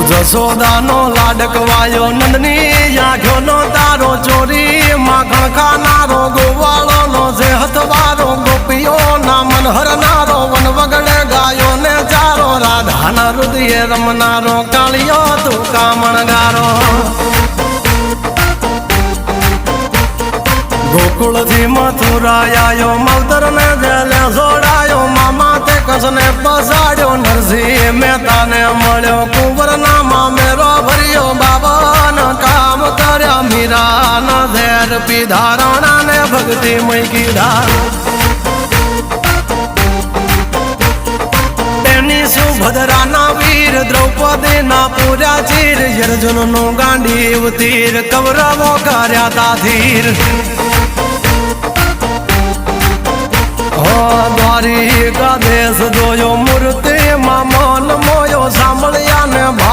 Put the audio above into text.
જસોદાનો લાડકવાયો નંદની આંખોનો તારો ચોરી માખણ ખાનારો ગોવાળોનો જે હથવારો ગોપીઓના મન હરનારો વન વગડે ગાયો ને ચારો રાધાના હૃદયે રમનારો કાળિયો તું કામણગારો ગોકુળથી મથુરા આયો માવતર ને જેલે જોડાયો મામા તે કસને પસાડ્યો નરસિંહ મહેતાને મળ્યો કુંવરના મામેરો ભર્યો બાબાના કામ કર્યા મીરાના ઝેર પીધા રાણાને ભક્તિ મય કીધા તેની સુભદ્રાના વીર દ્રૌપદીના પૂર્યા ચીર અર્જુનનું ગાંડીવ તીર કૌરવો કર્યા તાધીર દ્વારિકા દેશ જોયો મૂર્તિમાં મન મોયો સાંભળ્યા ને ભાલ